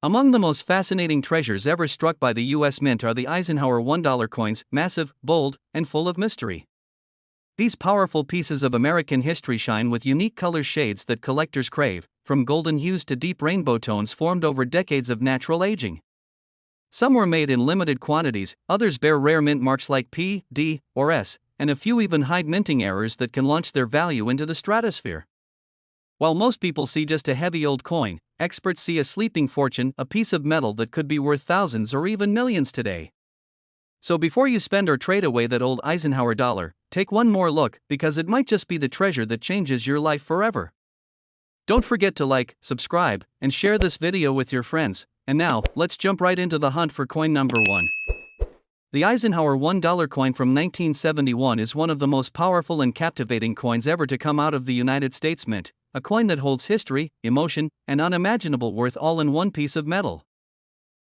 Among the most fascinating treasures ever struck by the U.S. Mint are the Eisenhower $1 coins, massive, bold, and full of mystery. These powerful pieces of American history shine with unique color shades that collectors crave, from golden hues to deep rainbow tones formed over decades of natural aging. Some were made in limited quantities, others bear rare mint marks like P, D, or S, and a few even hide minting errors that can launch their value into the stratosphere. While most people see just a heavy old coin, experts see a sleeping fortune, a piece of metal that could be worth thousands or even millions today. So before you spend or trade away that old Eisenhower dollar, take one more look, because it might just be the treasure that changes your life forever. Don't forget to like, subscribe, and share this video with your friends. And now, let's jump right into the hunt for coin number 1. The Eisenhower $1 coin from 1971 is one of the most powerful and captivating coins ever to come out of the United States Mint, a coin that holds history, emotion, and unimaginable worth all in one piece of metal.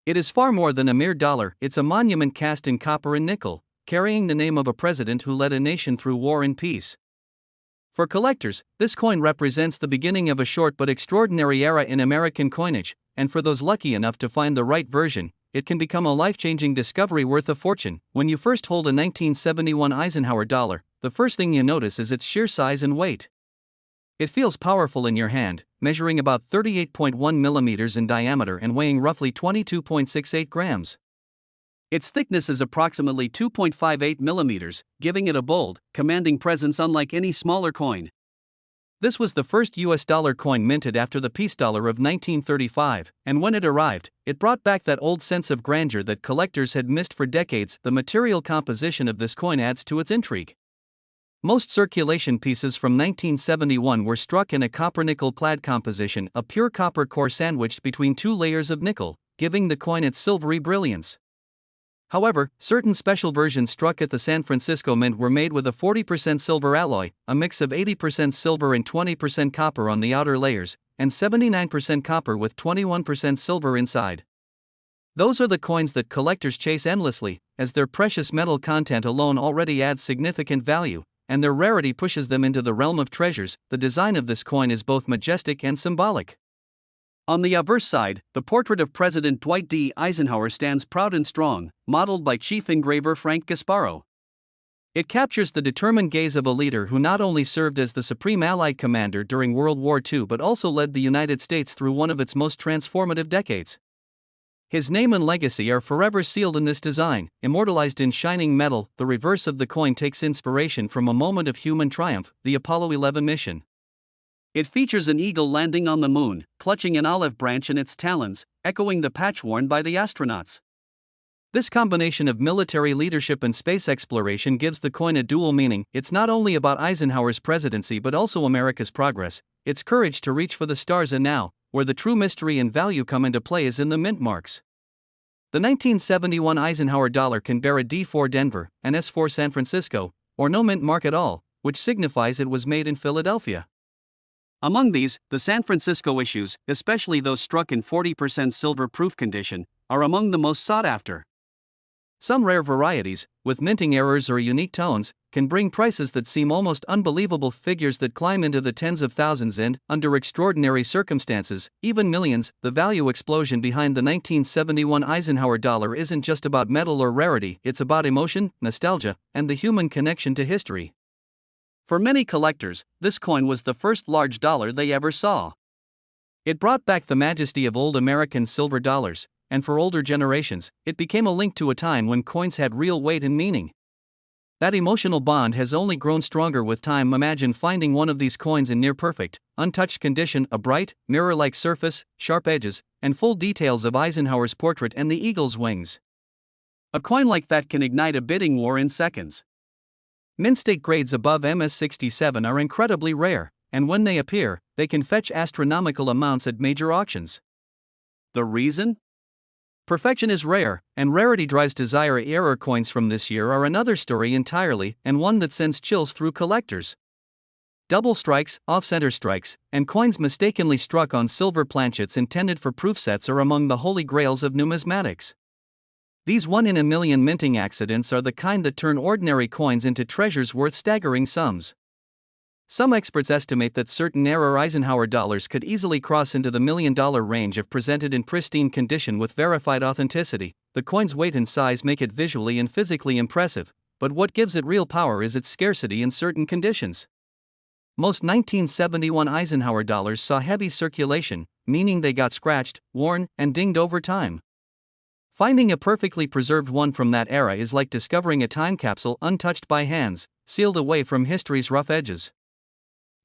It is far more than a mere dollar, it's a monument cast in copper and nickel, carrying the name of a president who led a nation through war and peace. For collectors, this coin represents the beginning of a short but extraordinary era in American coinage, and for those lucky enough to find the right version, it can become a life-changing discovery worth a fortune. When you first hold a 1971 Eisenhower dollar, the first thing you notice is its sheer size and weight. It feels powerful in your hand, measuring about 38.1 millimeters in diameter and weighing roughly 22.68 grams. Its thickness is approximately 2.58 millimeters, giving it a bold, commanding presence unlike any smaller coin. This was the first US dollar coin minted after the peace dollar of 1935, and when it arrived, it brought back that old sense of grandeur that collectors had missed for decades. The material composition of this coin adds to its intrigue. Most circulation pieces from 1971 were struck in a copper-nickel clad composition, a pure copper core sandwiched between two layers of nickel, giving the coin its silvery brilliance. However, certain special versions struck at the San Francisco Mint were made with a 40% silver alloy, a mix of 80% silver and 20% copper on the outer layers, and 79% copper with 21% silver inside. Those are the coins that collectors chase endlessly, as their precious metal content alone already adds significant value, and their rarity pushes them into the realm of treasures. The design of this coin is both majestic and symbolic. On the obverse side, the portrait of President Dwight D. Eisenhower stands proud and strong, modeled by chief engraver Frank Gasparo. It captures the determined gaze of a leader who not only served as the supreme Allied commander during World War II but also led the United States through one of its most transformative decades. His name and legacy are forever sealed in this design, immortalized in shining metal. The reverse of the coin takes inspiration from a moment of human triumph, the Apollo 11 mission. It features an eagle landing on the moon, clutching an olive branch in its talons, echoing the patch worn by the astronauts. This combination of military leadership and space exploration gives the coin a dual meaning. It's not only about Eisenhower's presidency but also America's progress, its courage to reach for the stars. And now, where the true mystery and value come into play is in the mint marks. The 1971 Eisenhower dollar can bear a D4 Denver, an S4 San Francisco, or no mint mark at all, which signifies it was made in Philadelphia. Among these, the San Francisco issues, especially those struck in 40% silver-proof condition, are among the most sought after. Some rare varieties, with minting errors or unique tones, can bring prices that seem almost unbelievable, figures that climb into the tens of thousands and, under extraordinary circumstances, even millions. The value explosion behind the 1971 Eisenhower dollar isn't just about metal or rarity, it's about emotion, nostalgia, and the human connection to history. For many collectors, this coin was the first large dollar they ever saw. It brought back the majesty of old American silver dollars, and for older generations, it became a link to a time when coins had real weight and meaning. That emotional bond has only grown stronger with time. Imagine finding one of these coins in near-perfect, untouched condition, a bright, mirror-like surface, sharp edges, and full details of Eisenhower's portrait and the eagle's wings. A coin like that can ignite a bidding war in seconds. Mint state grades above MS-67 are incredibly rare, and when they appear, they can fetch astronomical amounts at major auctions. The reason? Perfection is rare, and rarity drives desire. Error coins from this year are another story entirely, and one that sends chills through collectors. Double strikes, off-center strikes, and coins mistakenly struck on silver planchets intended for proof sets are among the holy grails of numismatics. These one-in-a-million minting accidents are the kind that turn ordinary coins into treasures worth staggering sums. Some experts estimate that certain era Eisenhower dollars could easily cross into the $1 million range if presented in pristine condition with verified authenticity. The coin's weight and size make it visually and physically impressive, but what gives it real power is its scarcity in certain conditions. Most 1971 Eisenhower dollars saw heavy circulation, meaning they got scratched, worn, and dinged over time. Finding a perfectly preserved one from that era is like discovering a time capsule untouched by hands, sealed away from history's rough edges.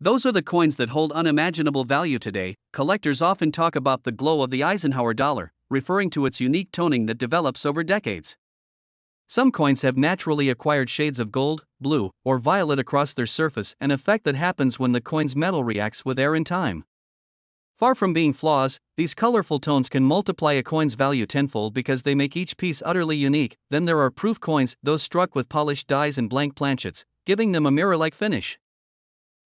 Those are the coins that hold unimaginable value today. Collectors often talk about the glow of the Eisenhower dollar, referring to its unique toning that develops over decades. Some coins have naturally acquired shades of gold, blue, or violet across their surface, an effect that happens when the coin's metal reacts with air and time. Far from being flaws, these colorful tones can multiply a coin's value tenfold because they make each piece utterly unique. Then there are proof coins, those struck with polished dies and blank planchets, giving them a mirror-like finish.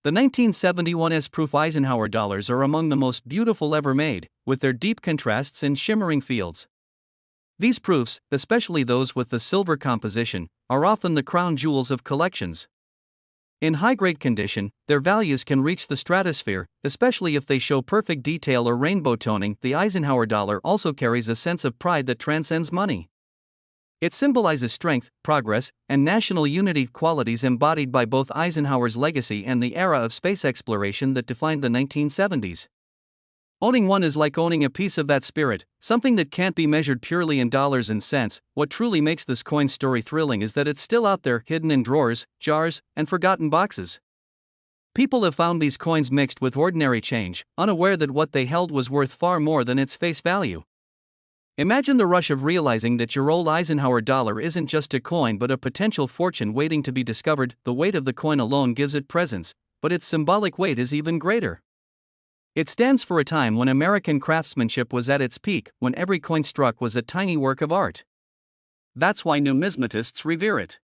The 1971 S-proof Eisenhower dollars are among the most beautiful ever made, with their deep contrasts and shimmering fields. These proofs, especially those with the silver composition, are often the crown jewels of collections. In high-grade condition, their values can reach the stratosphere, especially if they show perfect detail or rainbow toning. The Eisenhower dollar also carries a sense of pride that transcends money. It symbolizes strength, progress, and national unity, qualities embodied by both Eisenhower's legacy and the era of space exploration that defined the 1970s. Owning one is like owning a piece of that spirit, something that can't be measured purely in dollars and cents. What truly makes this coin story thrilling is that it's still out there, hidden in drawers, jars, and forgotten boxes. People have found these coins mixed with ordinary change, unaware that what they held was worth far more than its face value. Imagine the rush of realizing that your old Eisenhower dollar isn't just a coin but a potential fortune waiting to be discovered. The weight of the coin alone gives it presence, but its symbolic weight is even greater. It stands for a time when American craftsmanship was at its peak, when every coin struck was a tiny work of art. That's why numismatists revere it.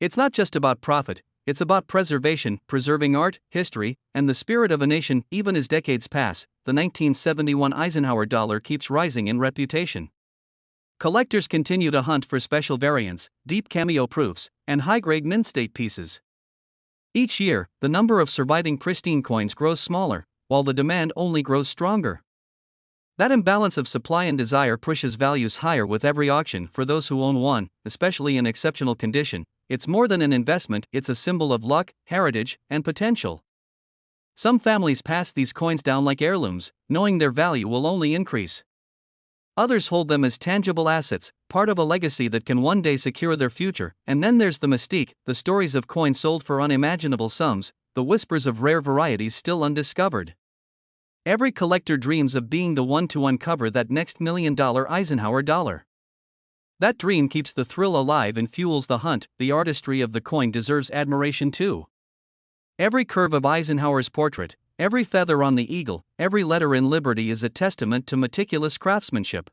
It's not just about profit, it's about preservation, preserving art, history, and the spirit of a nation. Even as decades pass, the 1971 Eisenhower dollar keeps rising in reputation. Collectors continue to hunt for special variants, deep cameo proofs, and high-grade mint-state pieces. Each year, the number of surviving pristine coins grows smaller, while the demand only grows stronger. That imbalance of supply and desire pushes values higher with every auction. For those who own one, especially in exceptional condition, it's more than an investment, it's a symbol of luck, heritage, and potential. Some families pass these coins down like heirlooms, knowing their value will only increase. Others hold them as tangible assets, part of a legacy that can one day secure their future. And then there's the mystique, the stories of coins sold for unimaginable sums, the whispers of rare varieties still undiscovered. Every collector dreams of being the one to uncover that next $1 million Eisenhower dollar. That dream keeps the thrill alive and fuels the hunt. The artistry of the coin deserves admiration too. Every curve of Eisenhower's portrait, every feather on the eagle, every letter in Liberty is a testament to meticulous craftsmanship.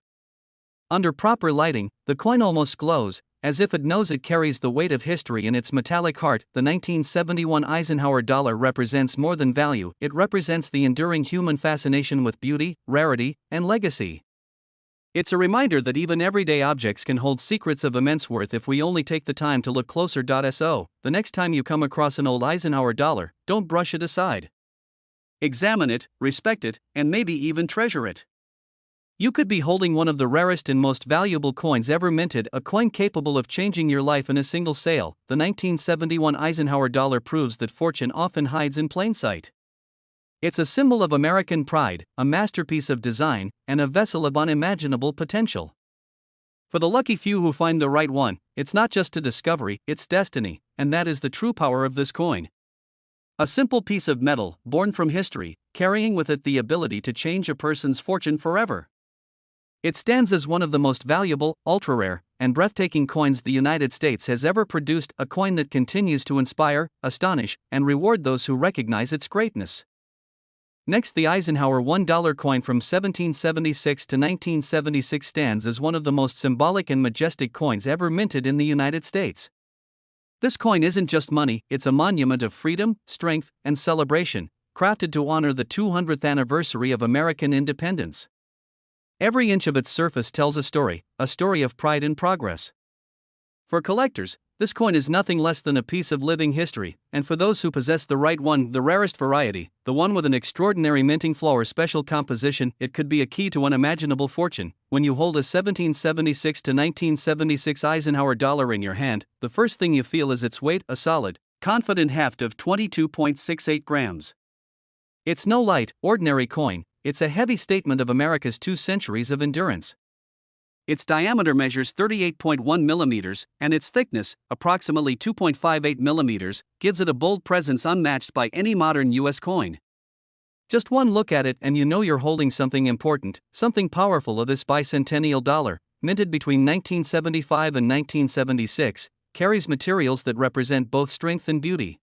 Under proper lighting, the coin almost glows, as if it knows it carries the weight of history in its metallic heart. The 1971 Eisenhower dollar represents more than value, it represents the enduring human fascination with beauty, rarity, and legacy. It's a reminder that even everyday objects can hold secrets of immense worth if we only take the time to look closer. So, the next time you come across an old Eisenhower dollar, don't brush it aside. Examine it, respect it, and maybe even treasure it. You could be holding one of the rarest and most valuable coins ever minted, a coin capable of changing your life in a single sale. The 1971 Eisenhower dollar proves that fortune often hides in plain sight. It's a symbol of American pride, a masterpiece of design, and a vessel of unimaginable potential. For the lucky few who find the right one, it's not just a discovery, it's destiny, and that is the true power of this coin. A simple piece of metal, born from history, carrying with it the ability to change a person's fortune forever. It stands as one of the most valuable, ultra-rare, and breathtaking coins the United States has ever produced, a coin that continues to inspire, astonish, and reward those who recognize its greatness. Next, the Eisenhower $1 coin from 1776 to 1976 stands as one of the most symbolic and majestic coins ever minted in the United States. This coin isn't just money, it's a monument of freedom, strength, and celebration, crafted to honor the 200th anniversary of American independence. Every inch of its surface tells a story of pride and progress. For collectors, This coin is nothing less than a piece of living history, and for those who possess the right one, the rarest variety, the one with an extraordinary minting flaw or special composition, it could be a key to unimaginable fortune. When you hold a 1776 to 1976 Eisenhower dollar in your hand, the first thing you feel is its weight, a solid, confident heft of 22.68 grams. It's no light, ordinary coin, it's a heavy statement of America's 2 centuries of endurance. Its diameter measures 38.1 millimeters, and its thickness, approximately 2.58 millimeters, gives it a bold presence unmatched by any modern U.S. coin. Just one look at it and you know you're holding something important, something powerful. Of this bicentennial dollar, minted between 1975 and 1976, carries materials that represent both strength and beauty.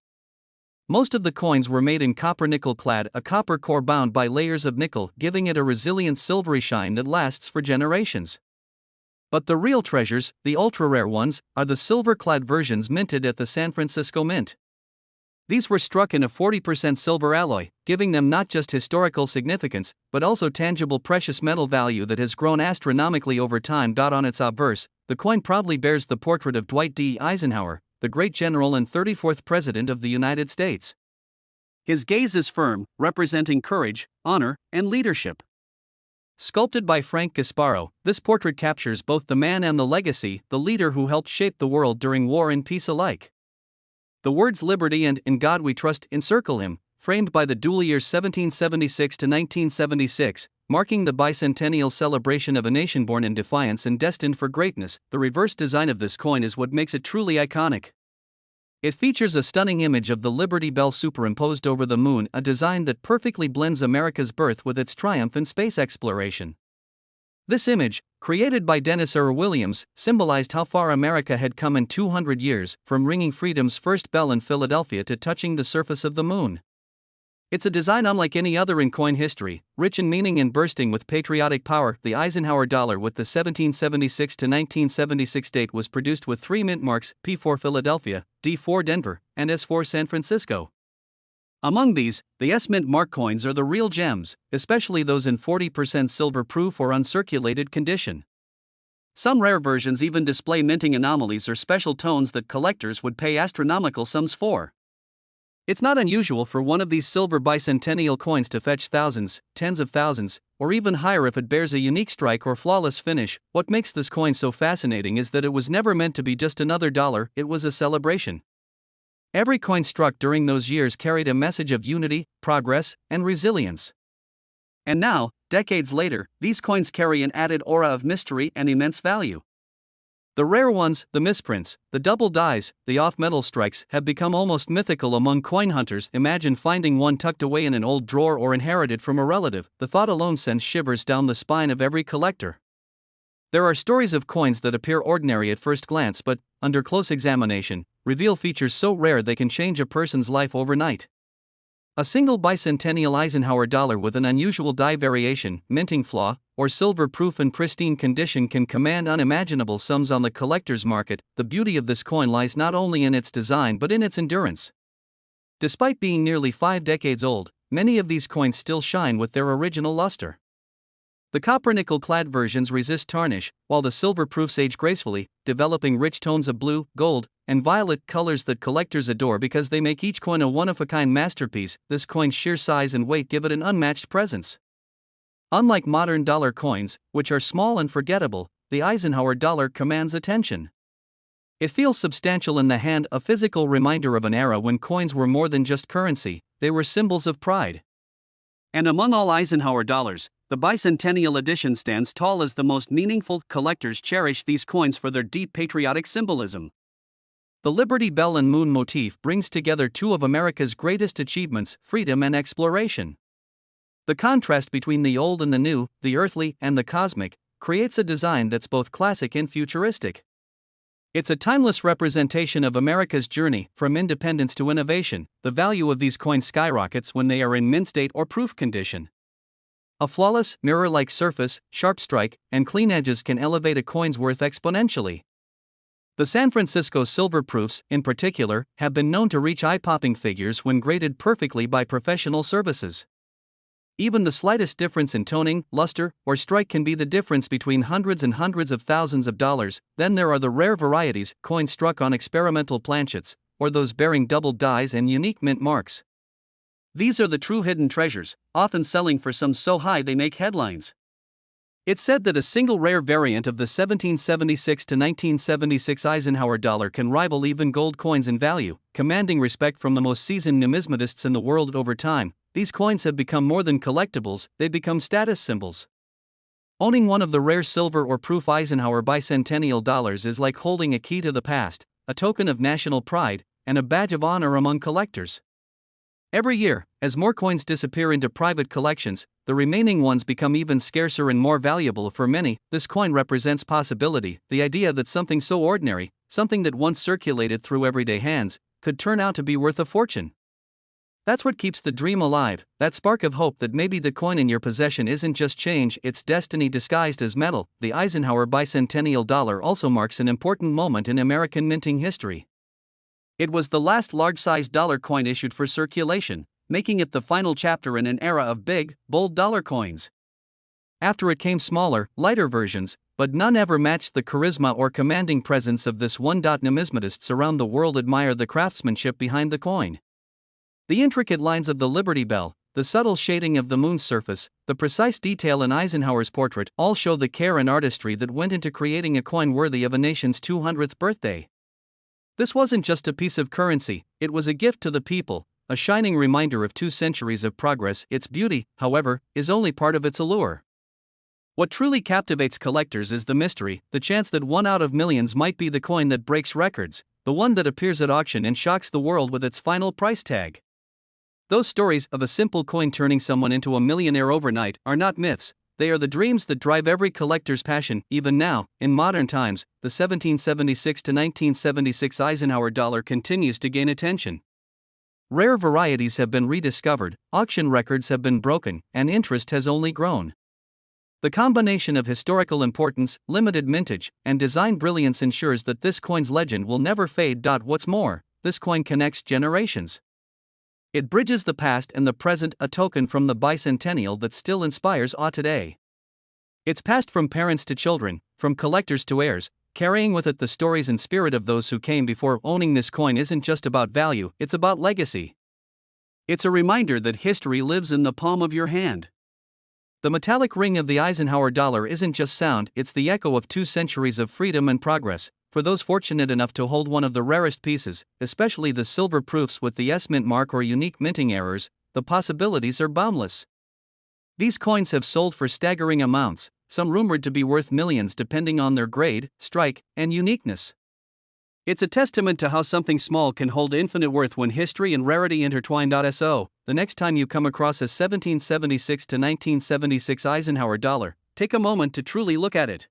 Most of the coins were made in copper nickel clad, a copper core bound by layers of nickel, giving it a resilient silvery shine that lasts for generations. But the real treasures, the ultra-rare ones, are the silver-clad versions minted at the San Francisco Mint. These were struck in a 40% silver alloy, giving them not just historical significance, but also tangible precious metal value that has grown astronomically over time. On its obverse, the coin proudly bears the portrait of Dwight D. Eisenhower, the great general and 34th President of the United States. His gaze is firm, representing courage, honor, and leadership. Sculpted by Frank Gasparo, this portrait captures both the man and the legacy, the leader who helped shape the world during war and peace alike. The words "Liberty" and "In God We Trust" encircle him, framed by the dual years 1776 to 1976, marking the bicentennial celebration of a nation born in defiance and destined for greatness. The reverse design of this coin is what makes it truly iconic. It features a stunning image of the Liberty Bell superimposed over the moon, a design that perfectly blends America's birth with its triumph in space exploration. This image, created by Dennis R. Williams, symbolized how far America had come in 200 years, from ringing freedom's first bell in Philadelphia to touching the surface of the moon. It's a design unlike any other in coin history, rich in meaning and bursting with patriotic power. The Eisenhower dollar with the 1776 to 1976 date was produced with 3 mint marks, P4 Philadelphia, D4 Denver, and S4 San Francisco. Among these, the S-mint mark coins are the real gems, especially those in 40% silver proof or uncirculated condition. Some rare versions even display minting anomalies or special tones that collectors would pay astronomical sums for. It's not unusual for one of these silver bicentennial coins to fetch thousands, tens of thousands, or even higher if it bears a unique strike or flawless finish. What makes this coin so fascinating is that it was never meant to be just another dollar, it was a celebration. Every coin struck during those years carried a message of unity, progress, and resilience. And now, decades later, these coins carry an added aura of mystery and immense value. The rare ones, the misprints, the double dies, the off-metal strikes have become almost mythical among coin hunters. Imagine finding one tucked away in an old drawer or inherited from a relative. The thought alone sends shivers down the spine of every collector. There are stories of coins that appear ordinary at first glance but, under close examination, reveal features so rare they can change a person's life overnight. A single bicentennial Eisenhower dollar with an unusual die variation, minting flaw, or silver proof in pristine condition can command unimaginable sums on the collector's market. The beauty of this coin lies not only in its design but in its endurance. Despite being nearly 5 decades old, many of these coins still shine with their original luster. The copper nickel-clad versions resist tarnish, while the silver proofs age gracefully, developing rich tones of blue, gold, and violet colors that collectors adore because they make each coin a one-of-a-kind masterpiece. This coin's sheer size and weight give it an unmatched presence. Unlike modern dollar coins, which are small and forgettable, the Eisenhower dollar commands attention. It feels substantial in the hand, a physical reminder of an era when coins were more than just currency, they were symbols of pride. And among all Eisenhower dollars, the bicentennial edition stands tall as the most meaningful. Collectors cherish these coins for their deep patriotic symbolism. The Liberty Bell and Moon motif brings together 2 of America's greatest achievements, freedom and exploration. The contrast between the old and the new, the earthly and the cosmic, creates a design that's both classic and futuristic. It's a timeless representation of America's journey from independence to innovation. The value of these coins skyrockets when they are in mint state or proof condition. A flawless, mirror-like surface, sharp strike, and clean edges can elevate a coin's worth exponentially. The San Francisco silver proofs, in particular, have been known to reach eye-popping figures when graded perfectly by professional services. Even the slightest difference in toning, luster, or strike can be the difference between hundreds and hundreds of thousands of dollars. Then there are the rare varieties, coins struck on experimental planchets, or those bearing double dies and unique mint marks. These are the true hidden treasures, often selling for sums so high they make headlines. It's said that a single rare variant of the 1776 to 1976 Eisenhower dollar can rival even gold coins in value, commanding respect from the most seasoned numismatists in the world. Over time, these coins have become more than collectibles, they've become status symbols. Owning one of the rare silver or proof Eisenhower Bicentennial dollars is like holding a key to the past, a token of national pride, and a badge of honor among collectors. Every year, as more coins disappear into private collections, the remaining ones become even scarcer and more valuable. For many, this coin represents possibility, the idea that something so ordinary, something that once circulated through everyday hands, could turn out to be worth a fortune. That's what keeps the dream alive, that spark of hope that maybe the coin in your possession isn't just change, it's destiny disguised as metal. The Eisenhower Bicentennial dollar also marks an important moment in American minting history. It was the last large-sized dollar coin issued for circulation, making it the final chapter in an era of big, bold dollar coins. After it came smaller, lighter versions, but none ever matched the charisma or commanding presence of this one. Numismatists around the world admire the craftsmanship behind the coin. The intricate lines of the Liberty Bell, the subtle shading of the moon's surface, the precise detail in Eisenhower's portrait all show the care and artistry that went into creating a coin worthy of a nation's 200th birthday. This wasn't just a piece of currency, it was a gift to the people, a shining reminder of 2 centuries of progress. Its beauty, however, is only part of its allure. What truly captivates collectors is the mystery, the chance that one out of millions might be the coin that breaks records, the one that appears at auction and shocks the world with its final price tag. Those stories of a simple coin turning someone into a millionaire overnight are not myths. They are the dreams that drive every collector's passion. Even now, in modern times, the 1776 to 1976 Eisenhower dollar continues to gain attention. Rare varieties have been rediscovered, auction records have been broken, and interest has only grown. The combination of historical importance, limited mintage, and design brilliance ensures that this coin's legend will never fade. What's more, this coin connects generations. It bridges the past and the present, a token from the bicentennial that still inspires awe today. It's passed from parents to children, from collectors to heirs, carrying with it the stories and spirit of those who came before. Owning this coin isn't just about value, it's about legacy. It's a reminder that history lives in the palm of your hand. The metallic ring of the Eisenhower dollar isn't just sound, it's the echo of 2 centuries of freedom and progress. For those fortunate enough to hold one of the rarest pieces, especially the silver proofs with the S mint mark or unique minting errors, the possibilities are boundless. These coins have sold for staggering amounts, some rumored to be worth millions depending on their grade, strike, and uniqueness. It's a testament to how something small can hold infinite worth when history and rarity intertwine. So, the next time you come across a 1776 to 1976 Eisenhower dollar, take a moment to truly look at it.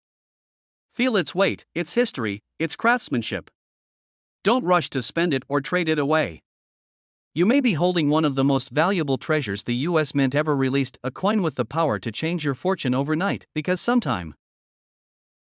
Feel its weight, its history, its craftsmanship. Don't rush to spend it or trade it away. You may be holding one of the most valuable treasures the US Mint ever released, a coin with the power to change your fortune overnight, because sometime